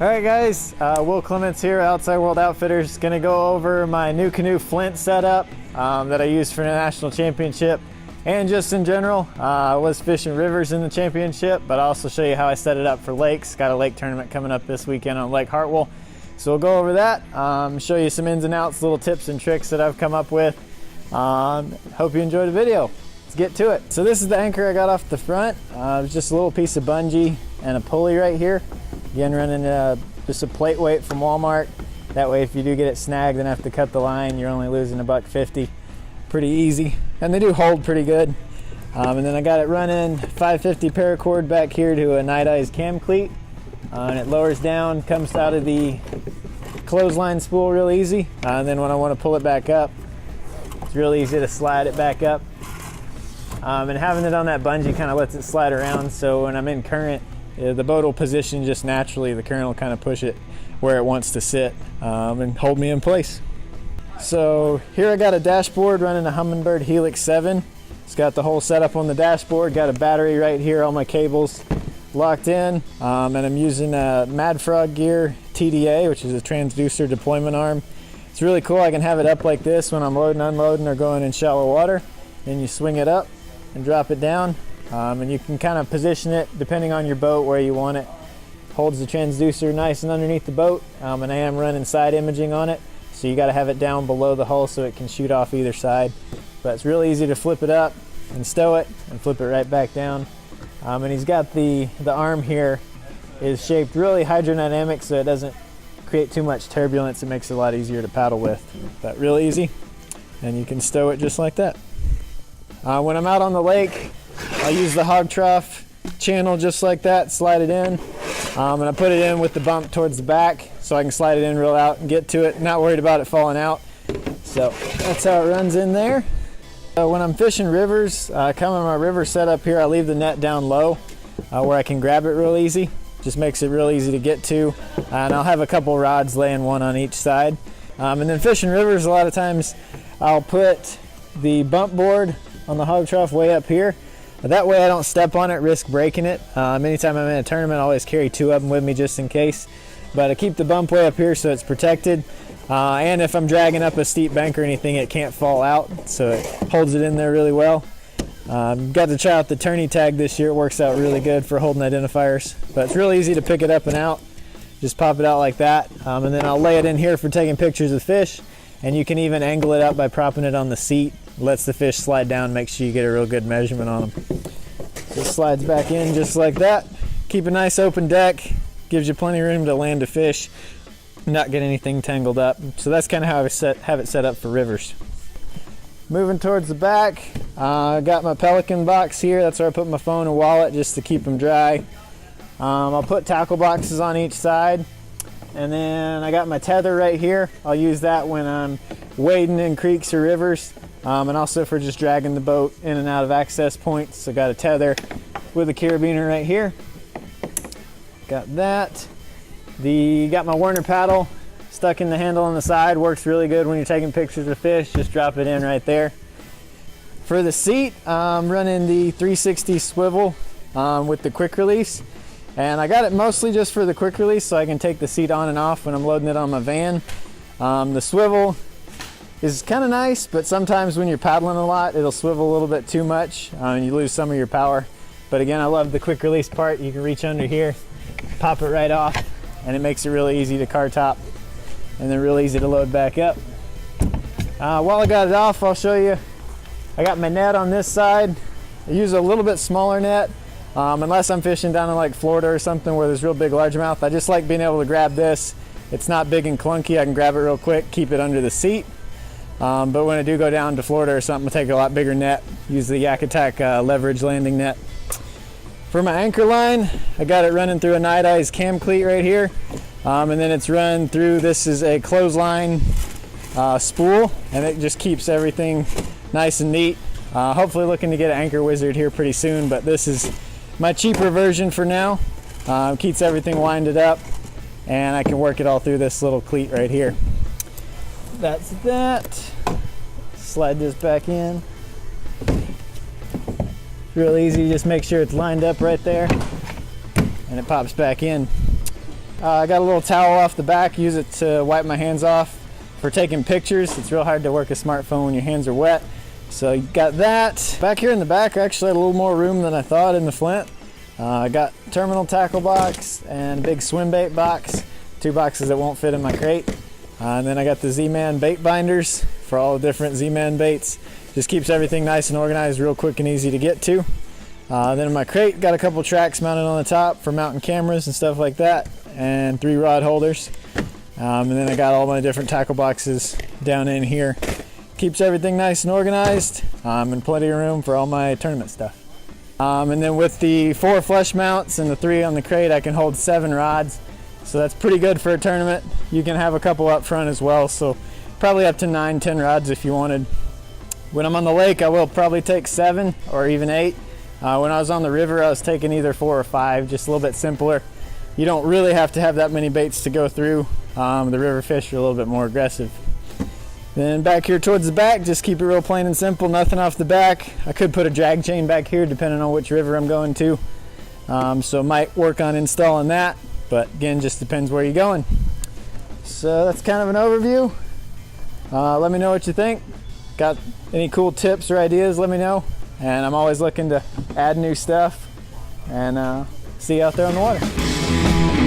All right guys, Will Clements here, Outside World Outfitters. Gonna go over my NuCanoe Flint setup that I used for the National Championship and just in general. I was fishing rivers in the championship, but I'll also show you how I set it up for lakes. Got a lake tournament coming up this weekend on Lake Hartwell. So we'll go over that, show you some ins and outs, little tips and tricks that I've come up with. Hope you enjoy the video. Let's get to it. So this is the anchor I got off the front. It was just a little piece of bungee and a pulley right here. Again, running just a plate weight from Walmart. That way if you do get it snagged and have to cut the line, you're only losing $1.50. Pretty easy. And they do hold pretty good. And then I got it running 550 paracord back here to a Night Eyes cam cleat. And it lowers down, comes out of the clothesline spool real easy. And then when I want to pull it back up, it's real easy to slide it back up. And having it on that bungee kind of lets it slide around, so when I'm in current, the boat will position just naturally. The current will kind of push it where it wants to sit and hold me in place. So here I got a dashboard running a Humminbird Helix 7. It's got the whole setup on the dashboard, got a battery right here, all my cables locked in, and I'm using a Mad Frog Gear TDA, which is a transducer deployment arm. It's really cool. I can have it up like this when I'm loading, unloading, or going in shallow water. Then you swing it up and drop it down. And you can kind of position it depending on your boat where you want it. Holds the transducer nice and underneath the boat, and I am running side imaging on it, so you got to have it down below the hull so it can shoot off either side. But it's really easy to flip it up and stow it and flip it right back down. And he's got the arm here is shaped really hydrodynamic, so it doesn't create too much turbulence. It makes it a lot easier to paddle with. But real easy, and you can stow it just like that. When I'm out on the lake, I use the hog trough channel just like that, slide it in, and I put it in with the bump towards the back so I can slide it in real out and get to it, not worried about it falling out. So that's how it runs in there. When I'm fishing rivers, coming my river setup here, I leave the net down low where I can grab it real easy. Just makes it real easy to get to, and I'll have a couple rods laying one on each side. And then fishing rivers, a lot of times I'll put the bump board on the hog trough way up here. That way I don't step on it, risk breaking it. Anytime I'm in a tournament, I always carry two of them with me just in case. But I keep the bump way up here so it's protected. And if I'm dragging up a steep bank or anything, it can't fall out, so it holds it in there really well. Got to try out the tourney tag this year. It works out really good for holding identifiers. But it's really easy to pick it up and out. Just pop it out like that. And then I'll lay it in here for taking pictures of fish. And you can even angle it up by propping it on the seat. Lets the fish slide down, make sure you get a real good measurement on them. Just slides back in just like that. Keep a nice open deck, gives you plenty of room to land a fish, not get anything tangled up. So that's kind of how I have it set up for rivers. Moving towards the back, I got my Pelican box here. That's where I put my phone and wallet just to keep them dry. I'll put tackle boxes on each side. And then I got my tether right here. I'll use that when I'm wading in creeks or rivers, and also for just dragging the boat in and out of access points. So got a tether with a carabiner right here. Got that. Got my Werner paddle stuck in the handle on the side. Works really good when you're taking pictures of fish. Just drop it in right there. For the seat, I'm running the 360 swivel with the quick release. And I got it mostly just for the quick release so I can take the seat on and off when I'm loading it on my van. The swivel is kind of nice, but sometimes when you're paddling a lot, it'll swivel a little bit too much and you lose some of your power. But again, I love the quick release part. You can reach under here, pop it right off, and it makes it really easy to car top and then really easy to load back up. While I got it off, I'll show you. I got my net on this side. I use a little bit smaller net. Unless I'm fishing down in like Florida or something where there's real big largemouth. I just like being able to grab this. It's not big and clunky. I can grab it real quick, keep it under the seat. But when I do go down to Florida or something, I'll take a lot bigger net. Use the Yak Attack leverage landing net. For my anchor line, I got it running through a Night Eyes cam cleat right here. And then it's run through, this is a clothesline spool, and it just keeps everything nice and neat. Hopefully looking to get an Anchor Wizard here pretty soon, but this is my cheaper version for now. Keeps everything winded up, and I can work it all through this little cleat right here. That's that. Slide this back in. Real easy, just make sure it's lined up right there, and it pops back in. I got a little towel off the back, use it to wipe my hands off for taking pictures. It's real hard to work a smartphone when your hands are wet. So you got that. Back here in the back, I actually had a little more room than I thought in the Flint. I got terminal tackle box and a big swim bait box, 2 boxes that won't fit in my crate. And then I got the Z-Man bait binders for all the different Z-Man baits. Just keeps everything nice and organized, real quick and easy to get to. Then in my crate, got a couple tracks mounted on the top for mounting cameras and stuff like that, and 3 rod holders. And then I got all my different tackle boxes down in here. Keeps everything nice and organized, and plenty of room for all my tournament stuff. And then with the 4 flush mounts and the 3 on the crate, I can hold 7 rods. So that's pretty good for a tournament. You can have a couple up front as well, so probably up to 9, 10 rods if you wanted. When I'm on the lake, I will probably take 7 or even 8. When I was on the river, I was taking either 4 or 5, just a little bit simpler. You don't really have to have that many baits to go through. The river fish are a little bit more aggressive. Then back here towards the back, just keep it real plain and simple, nothing off the back. I could put a drag chain back here depending on which river I'm going to. So might work on installing that, but again, just depends where you're going. So that's kind of an overview. Let me know what you think. Got any cool tips or ideas, let me know. And I'm always looking to add new stuff, and see you out there on the water.